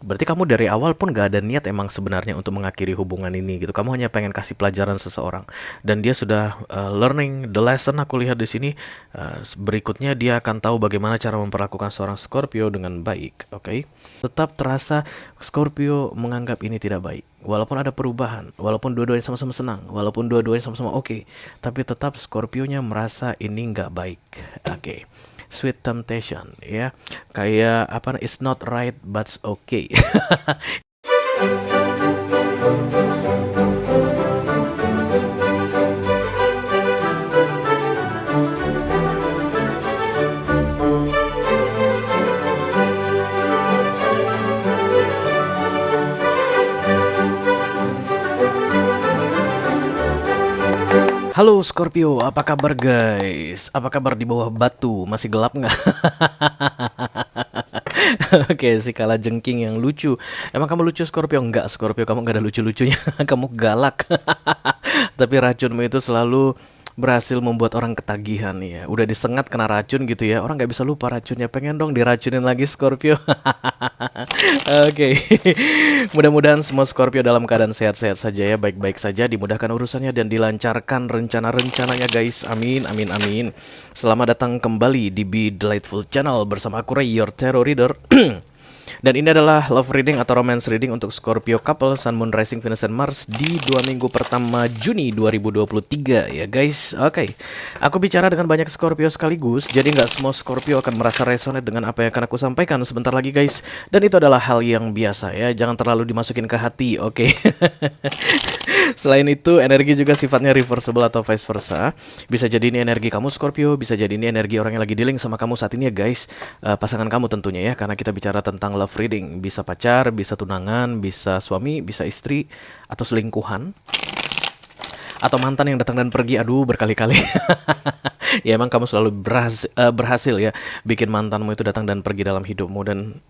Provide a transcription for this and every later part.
Berarti kamu dari awal pun gak ada niat emang sebenarnya untuk mengakhiri hubungan ini gitu. Kamu hanya pengen kasih pelajaran seseorang dan dia sudah learning the lesson. Aku lihat di sini berikutnya dia akan tahu bagaimana cara memperlakukan seorang Scorpio dengan baik. Oke. Tetap terasa Scorpio menganggap ini tidak baik. Walaupun ada perubahan, walaupun dua-duanya sama-sama senang, walaupun dua-duanya sama-sama oke, tapi tetap Scorpionya merasa ini nggak baik. Oke. Sweet temptation ya, kayak apa, it's not right but okay. Halo Scorpio, apa kabar guys? Apa kabar di bawah batu? Masih gelap nggak? Oke, si kala jengking yang lucu. Emang kamu lucu Scorpio? Enggak Scorpio, kamu nggak ada lucu-lucunya. Kamu galak. Tapi racunmu itu selalu berhasil membuat orang ketagihan ya. Udah disengat kena racun gitu ya. Orang nggak bisa lupa racunnya. Pengen dong diracunin lagi Scorpio. Oke. Mudah-mudahan semua Scorpio dalam keadaan sehat-sehat saja ya, baik-baik saja, dimudahkan urusannya dan dilancarkan rencana-rencananya guys. Amin, amin, amin. Selamat datang kembali di Be Delightful Channel bersama aku Ray, your tarot reader. Dan ini adalah love reading atau romance reading untuk Scorpio couple Sun, Moon, Rising, Venus, dan Mars di 2 minggu pertama Juni 2023 ya guys. Oke, aku bicara dengan banyak Scorpio sekaligus, jadi nggak semua Scorpio akan merasa resonate dengan apa yang akan aku sampaikan sebentar lagi guys. Dan itu adalah hal yang biasa ya, jangan terlalu dimasukin ke hati, oke? Selain itu, energi juga sifatnya reversible atau vice versa. Bisa jadi ini energi kamu Scorpio, bisa jadi ini energi orang yang lagi dealing sama kamu saat ini ya guys. Pasangan kamu tentunya ya, karena kita bicara tentang love reading. Bisa pacar, bisa tunangan, bisa suami, bisa istri, atau selingkuhan, atau mantan yang datang dan pergi, aduh berkali-kali. Ya emang kamu selalu berhasil ya bikin mantanmu itu datang dan pergi dalam hidupmu, dan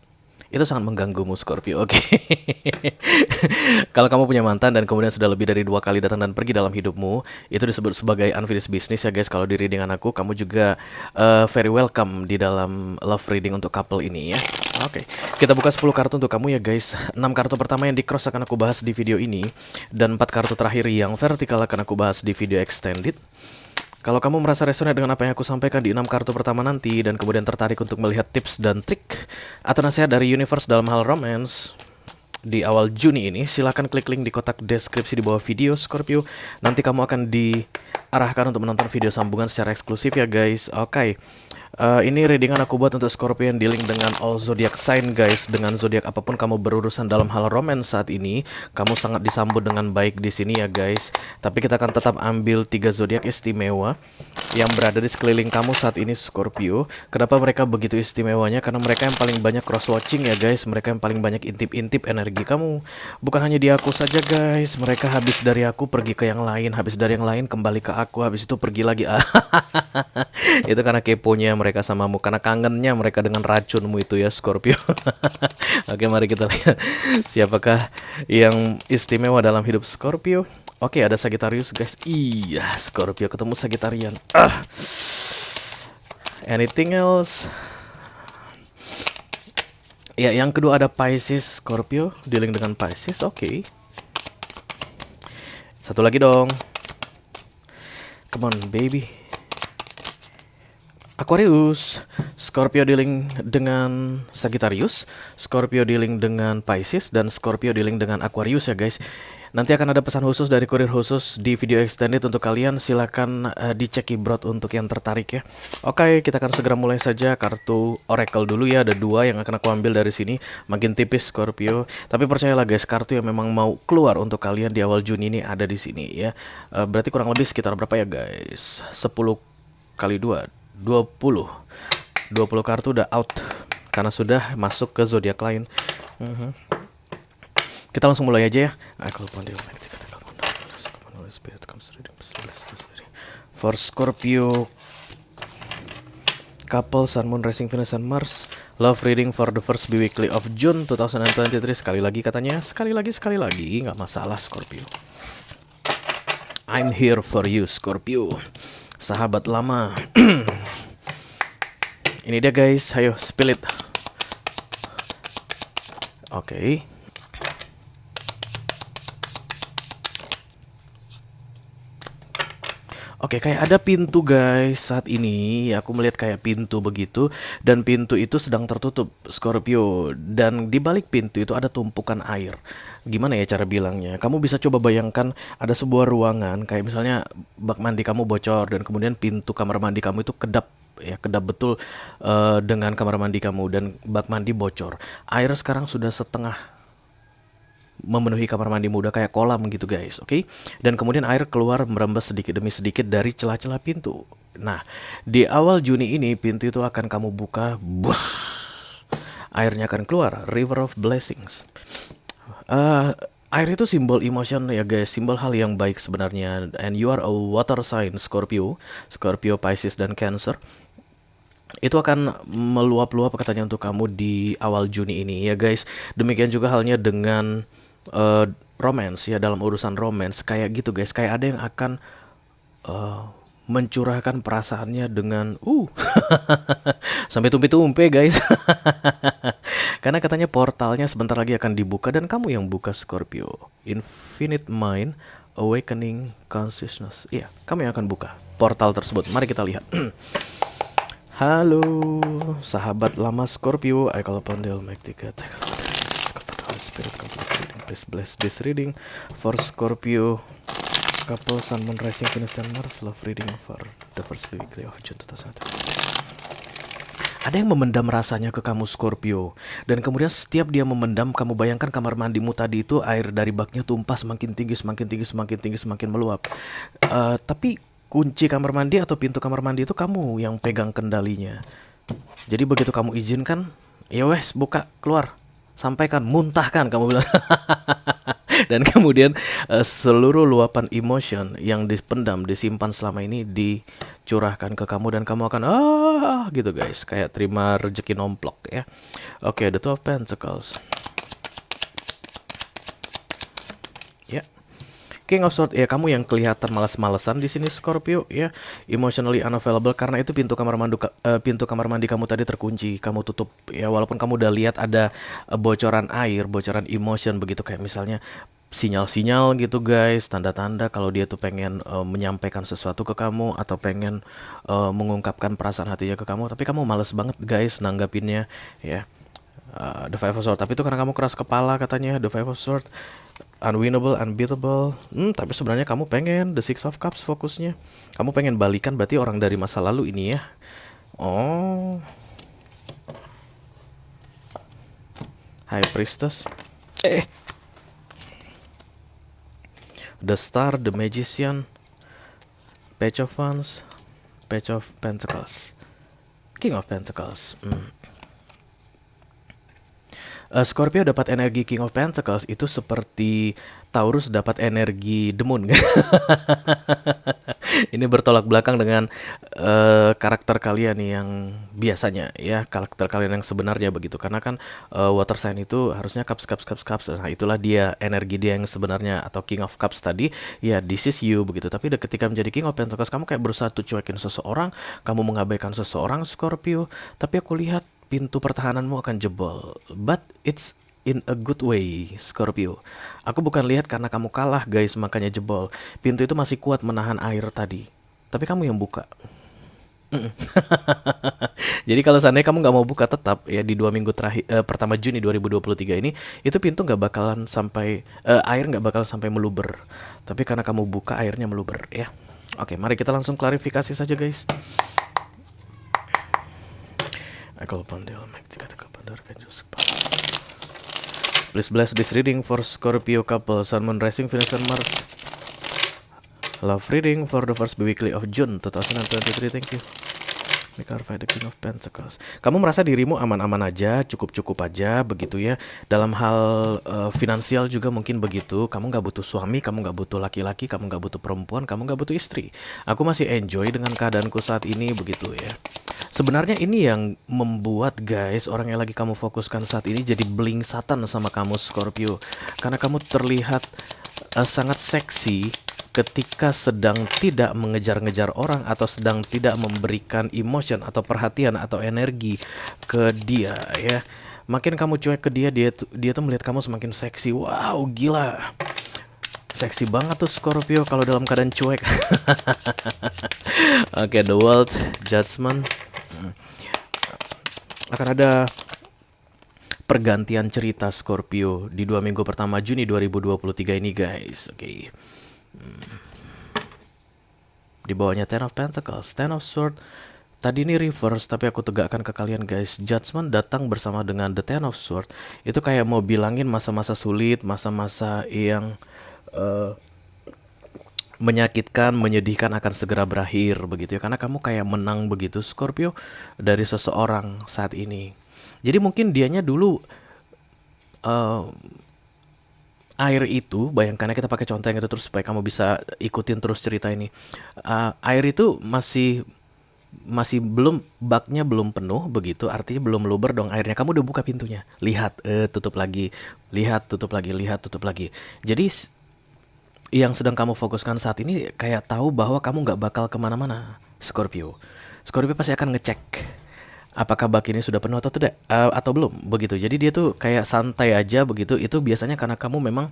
itu sangat mengganggumu Scorpio, oke? Kalau kamu punya mantan dan kemudian sudah lebih dari 2 kali datang dan pergi dalam hidupmu, itu disebut sebagai unfinished business ya guys. Kalau di readingan aku, kamu juga very welcome di dalam love reading untuk couple ini ya. Oke, kita buka 10 kartu untuk kamu ya guys. 6 kartu pertama yang di cross akan aku bahas di video ini, dan 4 kartu terakhir yang vertikal akan aku bahas di video extended. Kalau kamu merasa resonate dengan apa yang aku sampaikan di 6 kartu pertama nanti, dan kemudian tertarik untuk melihat tips dan trik atau nasihat dari universe dalam hal romance di awal Juni ini, silahkan klik link di kotak deskripsi di bawah video Scorpio. Nanti kamu akan diarahkan untuk menonton video sambungan secara eksklusif ya guys. Oke. Ini readingan aku buat untuk Scorpio yang dealing dengan all zodiac sign guys. Dengan zodiak apapun kamu berurusan dalam hal romance saat ini, kamu sangat disambut dengan baik di sini ya guys. Tapi kita akan tetap ambil 3 zodiak istimewa yang berada di sekeliling kamu saat ini Scorpio. Kenapa mereka begitu istimewanya? Karena mereka yang paling banyak cross watching ya guys. Mereka yang paling banyak intip-intip energi kamu. Bukan hanya di aku saja guys. Mereka habis dari aku pergi ke yang lain, habis dari yang lain kembali ke aku, habis itu pergi lagi. Itu karena keponya mereka samamu, karena kangennya mereka dengan racunmu itu ya Scorpio. Oke, mari kita lihat siapakah yang istimewa dalam hidup Scorpio. Oke, ada Sagittarius guys. Iya, Scorpio ketemu Sagittarian. Anything else? Ya, yang kedua ada Pisces Scorpio, dealing dengan Pisces. Oke. Satu lagi dong. Come on baby. Aquarius, Scorpio dealing dengan Sagittarius, Scorpio dealing dengan Pisces, dan Scorpio dealing dengan Aquarius ya guys. Nanti akan ada pesan khusus dari kurir khusus di video extended untuk kalian. Silakan dicek keyboard untuk yang tertarik ya. Oke, kita akan segera mulai saja. Kartu Oracle dulu ya, ada 2 yang akan aku ambil dari sini. Makin tipis Scorpio, tapi percayalah guys, kartu yang memang mau keluar untuk kalian di awal Juni ini ada di sini ya. Berarti kurang lebih sekitar berapa ya guys? 10 kali 2, 20 kartu udah out karena sudah masuk ke zodiak lain. Kita langsung mulai aja ya. For Scorpio couple Sun, Moon, Rising, Venus, and Mars, love reading for the first weekly of June 2023. Sekali lagi katanya, sekali lagi, nggak masalah Scorpio. I'm here for you Scorpio, sahabat lama. Ini dia guys, ayo spill it. Oke. Oke, kayak ada pintu guys saat ini. Aku melihat kayak pintu begitu, dan pintu itu sedang tertutup, Scorpio. Dan di balik pintu itu ada tumpukan air. Gimana ya cara bilangnya? Kamu bisa coba bayangkan ada sebuah ruangan, kayak misalnya bak mandi kamu bocor dan kemudian pintu kamar mandi kamu itu kedap, ya kedap betul dengan kamar mandi kamu, dan bak mandi bocor. Air sekarang sudah setengah memenuhi kamar mandi muda kayak kolam gitu guys, oke? Dan kemudian air keluar merembes sedikit demi sedikit dari celah-celah pintu. Nah, di awal Juni ini pintu itu akan kamu buka, bus, airnya akan keluar, river of blessings. Eh, Air itu simbol emotion ya guys, simbol hal yang baik sebenarnya. And you are a water sign, Scorpio, Scorpio, Pisces, dan Cancer. Itu akan meluap-luap katanya untuk kamu di awal Juni ini ya guys. Demikian juga halnya dengan romance ya, dalam urusan romance kayak gitu guys, kayak ada yang akan mencurahkan perasaannya dengan sampai tumpe-tumpe guys. Karena katanya portalnya sebentar lagi akan dibuka dan kamu yang buka, Scorpio. Infinite Mind Awakening Consciousness. Iya, kamu yang akan buka portal tersebut. Mari kita lihat. Halo, sahabat lama Scorpio. I call upon the Almighty God. Spirit complete reading. Please bless this reading for Scorpio couple, Sun, Moon, Rising, Venus, and Mars. Love reading for the first weekly of June 2020. Ada yang memendam rasanya ke kamu, Scorpio. Dan kemudian setiap dia memendam, kamu bayangkan kamar mandimu tadi itu air dari baknya tumpah semakin tinggi, semakin tinggi, semakin tinggi, semakin meluap. Tapi kunci kamar mandi atau pintu kamar mandi itu kamu yang pegang kendalinya. Jadi begitu kamu izinkan, ya wes buka, keluar, sampaikan, muntahkan, kamu bilang. Dan kemudian seluruh luapan emotion yang dipendam, disimpan selama ini dicurahkan ke kamu, dan kamu akan gitu guys, kayak terima rezeki nomplok ya. Oke, the Two of Pentacles. Ya. King of Swords, ya kamu yang kelihatan malas-malesan di sini, Scorpio ya, emotionally unavailable karena itu pintu kamar mandi kamu tadi terkunci, kamu tutup ya, walaupun kamu udah lihat ada bocoran air, bocoran emotion begitu, kayak misalnya sinyal-sinyal gitu guys, tanda-tanda kalau dia tuh pengen menyampaikan sesuatu ke kamu atau pengen mengungkapkan perasaan hatinya ke kamu, tapi kamu males banget guys nanggapinnya ya. The Five of Swords, tapi itu karena kamu keras kepala katanya. The Five of Swords, unwinnable, unbeatable. Tapi sebenarnya kamu pengen The Six of Cups fokusnya. Kamu pengen balikan berarti orang dari masa lalu ini ya. Oh, High Priestess. The Star, The Magician, Page of Wands, Page of Pentacles, King of Pentacles. Scorpio dapat energi King of Pentacles itu seperti Taurus dapat energi The Moon. Ini bertolak belakang dengan karakter kalian yang biasanya ya, karakter kalian yang sebenarnya begitu. Karena kan water sign itu harusnya cups. Nah, itulah dia, energi dia yang sebenarnya, atau King of Cups tadi. Ya, this is you begitu. Tapi ketika menjadi King of Pentacles, kamu kayak berusaha tuh cuekin seseorang, kamu mengabaikan seseorang, Scorpio. Tapi aku lihat pintu pertahananmu akan jebol, but it's in a good way, Scorpio. Aku bukan lihat karena kamu kalah guys makanya jebol. Pintu itu masih kuat menahan air tadi, tapi kamu yang buka. Jadi kalau seandainya kamu nggak mau buka tetap ya, di 2 minggu terakhir pertama Juni 2023 ini, itu pintu nggak bakalan sampai air nggak bakal sampai meluber. Tapi karena kamu buka, airnya meluber ya. Oke, mari kita langsung klarifikasi saja guys. I call upon the Almighty God. Please bless this reading for Scorpio couple, Sun, Moon, Rising, Venus, and Mars. Love reading for the first weekly of June 2023. Thank you. We clarify the King of Pentacles. Kamu merasa dirimu aman-aman aja, cukup-cukup aja begitu ya. Dalam hal finansial juga mungkin begitu. Kamu gak butuh suami, kamu gak butuh laki-laki, kamu gak butuh perempuan, kamu gak butuh istri. Aku masih enjoy dengan keadaanku saat ini begitu ya. Sebenarnya ini yang membuat guys, orang yang lagi kamu fokuskan saat ini jadi bling satan sama kamu, Scorpio. Karena kamu terlihat sangat seksi ketika sedang tidak mengejar-ngejar orang atau sedang tidak memberikan emotion atau perhatian atau energi ke dia ya. Makin kamu cuek ke dia, dia tuh melihat kamu semakin seksi. Wow, gila. Seksi banget tuh Scorpio kalau dalam keadaan cuek. Oke, The World Judgment. Akan ada pergantian cerita Scorpio di 2 minggu pertama Juni 2023 ini guys. Oke. Di bawahnya Ten of Pentacles, Ten of Swords. Tadi ini reverse, tapi aku tegakkan ke kalian guys. Judgment datang bersama dengan The Ten of Swords. Itu kayak mau bilangin masa-masa sulit, masa-masa yang menyakitkan, menyedihkan akan segera berakhir begitu ya. Karena kamu kayak menang begitu Scorpio dari seseorang saat ini. Jadi mungkin dianya dulu air itu, bayangkan kita pakai contoh yang itu terus supaya kamu bisa ikutin terus cerita ini. Air itu masih belum, baknya belum penuh begitu, artinya belum luber dong airnya. Kamu udah buka pintunya, lihat, tutup lagi, lihat, tutup lagi, lihat, tutup lagi. Jadi yang sedang kamu fokuskan saat ini kayak tahu bahwa kamu nggak bakal kemana-mana, Scorpio. Scorpio pasti akan ngecek apakah bak ini sudah penuh atau tidak, atau belum begitu. Jadi dia tuh kayak santai aja begitu. Itu biasanya karena kamu memang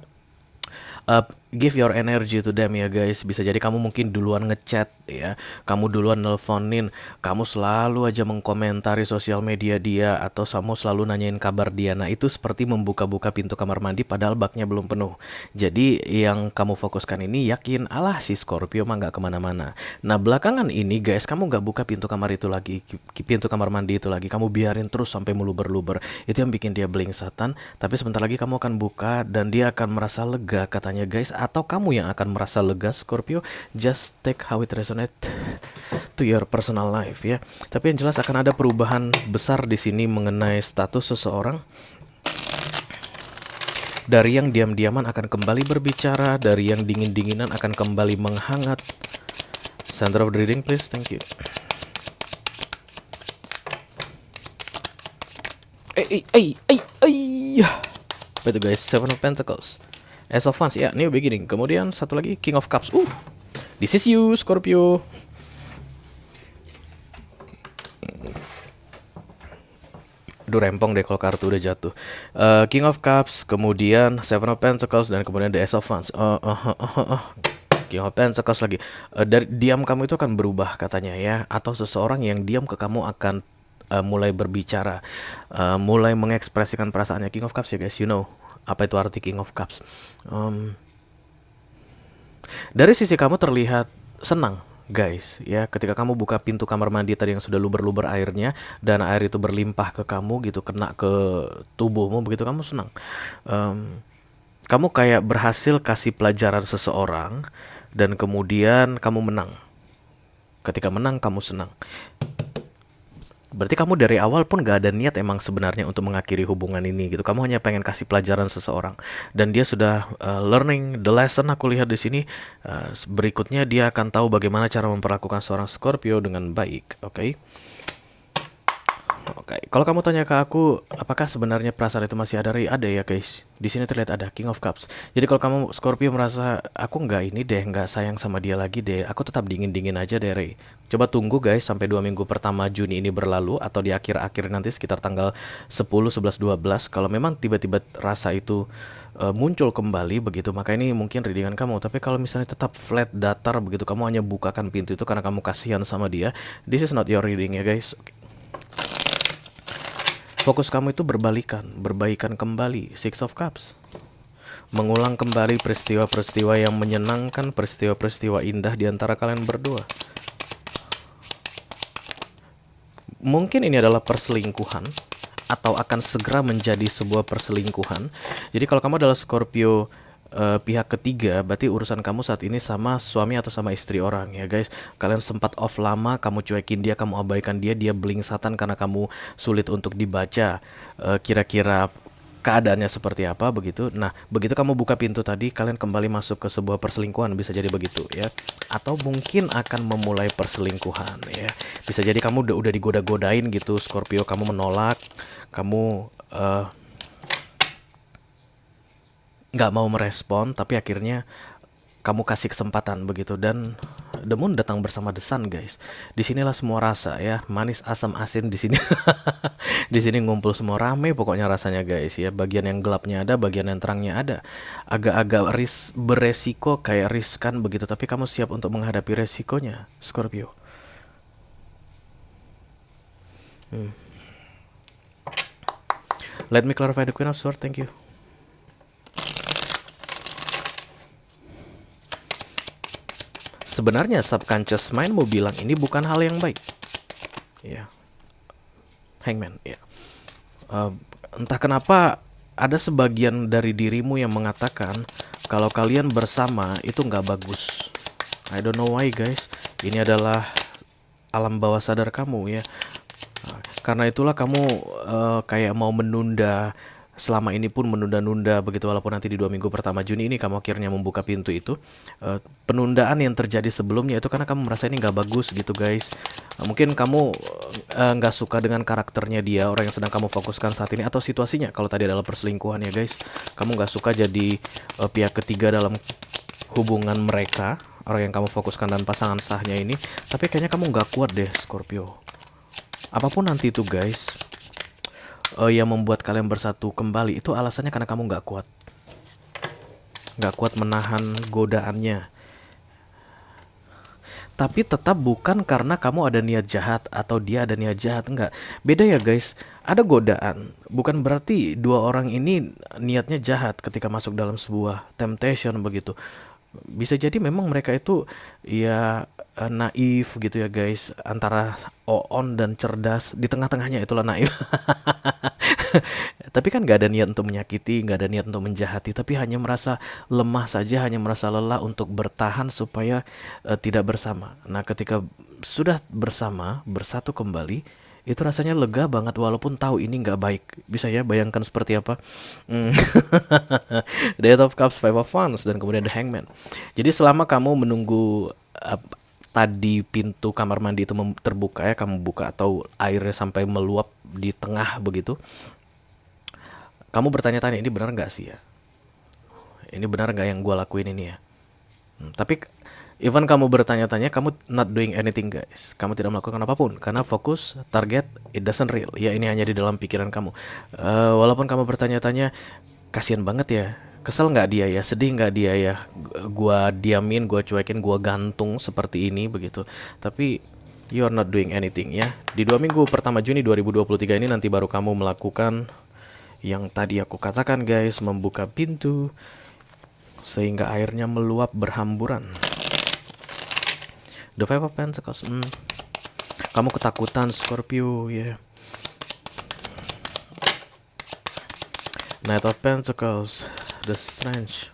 give your energy to them ya guys. Bisa jadi kamu mungkin duluan ngechat ya, kamu duluan nelponin, kamu selalu aja mengkomentari sosial media dia, atau kamu selalu nanyain kabar dia. Nah itu seperti membuka-buka pintu kamar mandi padahal baknya belum penuh. Jadi yang kamu fokuskan ini yakin, alah si Scorpio mah gak kemana-mana. Nah belakangan ini guys, kamu gak buka pintu kamar itu lagi, pintu kamar mandi itu lagi, kamu biarin terus sampai meluber-luber. Itu yang bikin dia blingsatan. Tapi sebentar lagi kamu akan buka dan dia akan merasa lega katanya guys. Atau kamu yang akan merasa lega Scorpio. Just take how it resonate to your personal life ya. Tapi yang jelas akan ada perubahan besar di sini mengenai status seseorang. Dari yang diam-diaman akan kembali berbicara, dari yang dingin-dinginan akan kembali menghangat. Center of the reading please, thank you. Apa itu guys? Seven of Pentacles, Ace of Wands, ya, new beginning. Kemudian satu lagi King of Cups. This is you, Scorpio. Aduh rempong deh kalau kartu udah jatuh. King of Cups, kemudian Seven of Pentacles, dan kemudian the Ace of Wands. King of Pentacles lagi. Dari diam kamu itu akan berubah katanya ya. Atau seseorang yang diam ke kamu akan mulai berbicara, mulai mengekspresikan perasaannya. King of Cups ya guys, you know apa itu arti King of Cups. Dari sisi kamu terlihat senang guys ya, ketika kamu buka pintu kamar mandi tadi yang sudah luber-luber airnya, dan air itu berlimpah ke kamu gitu, kena ke tubuhmu begitu, kamu senang. Kamu kayak berhasil kasih pelajaran seseorang, dan kemudian kamu menang. Ketika menang kamu senang. Berarti kamu dari awal pun gak ada niat emang sebenarnya untuk mengakhiri hubungan ini gitu. Kamu hanya pengen kasih pelajaran seseorang, dan dia sudah learning the lesson. Aku lihat di sini berikutnya dia akan tahu bagaimana cara memperlakukan seorang Scorpio dengan baik. Oke. Kalau kamu tanya ke aku, apakah sebenarnya perasaan itu masih ada, Ray? Ada ya guys. Di sini terlihat ada King of Cups. Jadi kalau kamu Scorpio merasa aku nggak ini deh, nggak sayang sama dia lagi deh, aku tetap dingin-dingin aja deh, Ray. Coba tunggu guys sampai 2 minggu pertama Juni ini berlalu, atau di akhir-akhir nanti sekitar tanggal 10, 11, 12. Kalau memang tiba-tiba rasa itu muncul kembali begitu, maka ini mungkin readingan kamu. Tapi kalau misalnya tetap flat datar begitu, kamu hanya bukakan pintu itu karena kamu kasihan sama dia, this is not your reading ya guys. Fokus kamu itu berbaikan kembali. Six of Cups, mengulang kembali peristiwa-peristiwa yang menyenangkan, peristiwa-peristiwa indah di antara kalian berdua. Mungkin ini adalah perselingkuhan, atau akan segera menjadi sebuah perselingkuhan. Jadi kalau kamu adalah Scorpio pihak ketiga, berarti urusan kamu saat ini sama suami atau sama istri orang ya guys. Kalian sempat off lama, kamu cuekin dia, kamu abaikan dia, dia blingsatan karena kamu sulit untuk dibaca kira-kira keadaannya seperti apa begitu. Nah begitu kamu buka pintu tadi, kalian kembali masuk ke sebuah perselingkuhan, bisa jadi begitu ya. Atau mungkin akan memulai perselingkuhan ya. Bisa jadi kamu udah digoda-godain gitu Scorpio, kamu menolak, kamu nggak mau merespon, tapi akhirnya kamu kasih kesempatan begitu, dan The moon datang bersama the sun, guys. Disinilah semua rasa ya, manis, asam, asin di sini. Di sini ngumpul semua, rame pokoknya rasanya, guys ya. Bagian yang gelapnya ada, bagian yang terangnya ada. Agak-agak beresiko, kayak riskan begitu, tapi kamu siap untuk menghadapi resikonya, Scorpio. Let me clarify the Queen of Swords, thank you. Sebenarnya subconscious mind mau bilang ini bukan hal yang baik. Ya, Hangman. Ya, entah kenapa ada sebagian dari dirimu yang mengatakan kalau kalian bersama itu nggak bagus. I don't know why, guys. Ini adalah alam bawah sadar kamu ya. Karena itulah kamu kayak mau menunda, selama ini pun menunda-nunda begitu, walaupun nanti di 2 minggu pertama Juni ini kamu akhirnya membuka pintu itu. Penundaan yang terjadi sebelumnya itu karena kamu merasa ini nggak bagus gitu, guys. Mungkin kamu nggak suka dengan karakternya dia, orang yang sedang kamu fokuskan saat ini, atau situasinya. Kalau tadi adalah perselingkuhan ya, guys, kamu nggak suka jadi pihak ketiga dalam hubungan mereka, orang yang kamu fokuskan dan pasangan sahnya ini. Tapi kayaknya kamu nggak kuat deh, Scorpio. Apapun nanti itu, guys, yang membuat kalian bersatu kembali itu alasannya karena kamu nggak kuat menahan godaannya. Tapi tetap bukan karena kamu ada niat jahat atau dia ada niat jahat, enggak. Beda ya, guys. Ada godaan, bukan berarti dua orang ini niatnya jahat ketika masuk dalam sebuah temptation begitu. Bisa jadi memang mereka itu ya naif gitu ya, guys, antara on dan cerdas, di tengah-tengahnya itulah naif. Tapi kan gak ada niat untuk menyakiti, gak ada niat untuk menjahati, tapi hanya merasa lemah saja, hanya merasa lelah untuk bertahan supaya tidak bersama. Nah, ketika sudah bersama, bersatu kembali, itu rasanya lega banget walaupun tahu ini nggak baik. Bisa ya bayangkan seperti apa? The Eight of Cups, Five of Wands, dan kemudian The Hangman. Jadi selama kamu menunggu tadi pintu kamar mandi itu terbuka ya, kamu buka atau airnya sampai meluap di tengah begitu, kamu bertanya-tanya, ini benar nggak sih ya? Ini benar nggak yang gue lakuin ini ya? Tapi even kamu bertanya-tanya, kamu not doing anything, guys. Kamu tidak melakukan apapun karena fokus, target, it doesn't real. Ya, ini hanya di dalam pikiran kamu. Walaupun kamu bertanya-tanya, kasihan banget ya, kesel nggak dia ya, sedih nggak dia ya, gua diamin, gua cuekin, gua gantung seperti ini begitu. Tapi you're not doing anything ya. Di 2 minggu pertama Juni 2023 ini nanti baru kamu melakukan yang tadi aku katakan, guys, membuka pintu sehingga airnya meluap berhamburan. The Five of Pentacles. Kamu ketakutan, Scorpio ya. Knight of Pentacles, The Strange,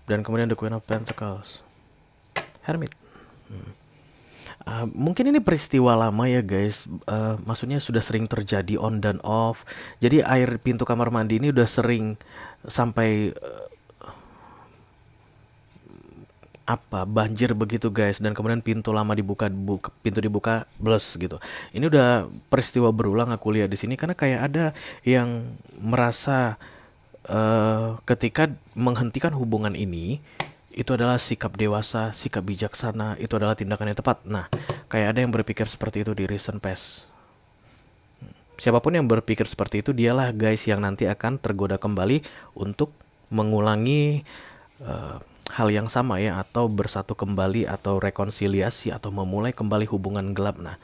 dan kemudian The Queen of Pentacles, Hermit. Mungkin ini peristiwa lama ya, guys. Maksudnya sudah sering terjadi on dan off. Jadi air pintu kamar mandi ini udah sering sampai banjir begitu, guys, dan kemudian pintu lama pintu dibuka blus gitu. Ini udah peristiwa berulang aku lihat di sini, karena kayak ada yang merasa ketika menghentikan hubungan ini itu adalah sikap dewasa, sikap bijaksana, itu adalah tindakan yang tepat. Nah, kayak ada yang berpikir seperti itu di recent past. Siapapun yang berpikir seperti itu, dialah, guys, yang nanti akan tergoda kembali untuk mengulangi hal yang sama ya, atau bersatu kembali, atau rekonsiliasi, atau memulai kembali hubungan gelap. Nah,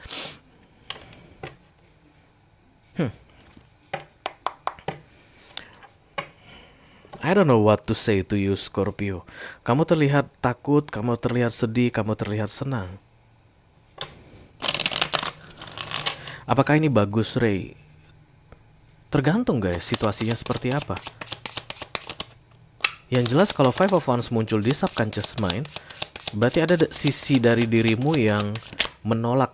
I don't know what to say to you, Scorpio. Kamu terlihat takut, kamu terlihat sedih, kamu terlihat senang. Apakah ini bagus, Ray? Tergantung, guys, situasinya seperti apa. Yang jelas kalau Five of Wands muncul di subconscious mind, berarti ada sisi dari dirimu yang menolak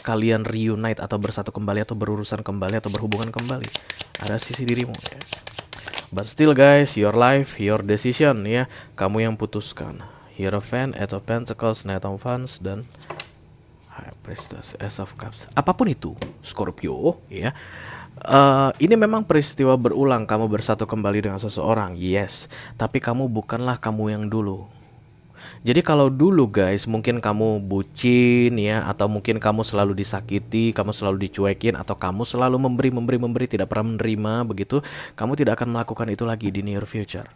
kalian reunite atau bersatu kembali, atau berurusan kembali, atau berhubungan kembali. Ada sisi dirimu ya. But still, guys, your life, your decision ya. Kamu yang putuskan. Hierophant, Eight of Pentacles, Knight of Wands, dan High Priestess, Ace of Cups. Apapun itu, Scorpio ya. Ini memang peristiwa berulang, kamu bersatu kembali dengan seseorang, yes. Tapi kamu bukanlah kamu yang dulu. Jadi kalau dulu guys, mungkin kamu bucin ya, atau mungkin kamu selalu disakiti, kamu selalu dicuekin, atau kamu selalu memberi, tidak pernah menerima begitu, kamu tidak akan melakukan itu lagi di near future.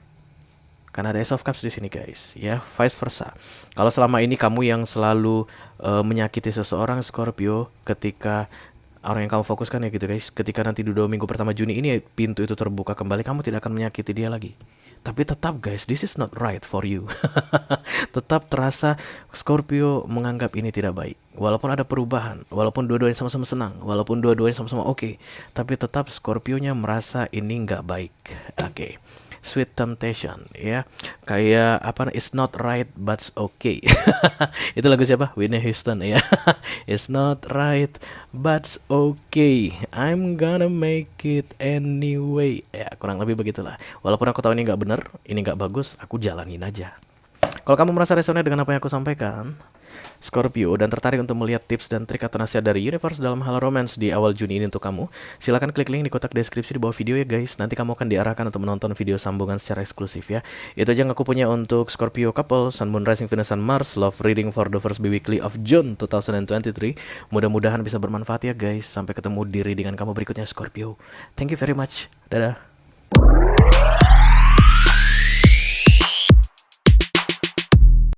Karena ada Ace of Cups di sini guys, ya, vice versa. Kalau selama ini kamu yang selalu menyakiti seseorang Scorpio, ketika orang yang kamu fokuskan ya gitu guys, ketika nanti di 2 minggu pertama Juni ini pintu itu terbuka kembali, kamu tidak akan menyakiti dia lagi. Tapi tetap guys, this is not right for you. Tetap terasa Scorpio menganggap ini tidak baik. Walaupun ada perubahan, walaupun dua-duanya sama-sama senang, walaupun dua-duanya sama-sama oke, tapi tetap Scorpio-nya merasa ini nggak baik. Oke. Sweet Temptation ya, kayak apa, it's not right but okay. Itu lagu siapa? Whitney Houston ya. It's not right but okay, I'm gonna make it anyway. Ya kurang lebih begitulah. Walaupun aku tahu ini nggak bener, ini nggak bagus, aku jalanin aja. Kalau kamu merasa resonate dengan apa yang aku sampaikan, Scorpio, dan tertarik untuk melihat tips dan trik atau nasihat dari universe dalam hal romance di awal Juni ini untuk kamu, silakan klik link di kotak deskripsi di bawah video ya guys. Nanti kamu akan diarahkan untuk menonton video sambungan secara eksklusif ya. Itu aja yang aku punya untuk Scorpio couple, Sun, Moon, Rising, Venus, and Mars love reading for the first weekly of June 2023. Mudah-mudahan bisa bermanfaat ya guys. Sampai ketemu di readingan kamu berikutnya Scorpio. Thank you very much. Dadah.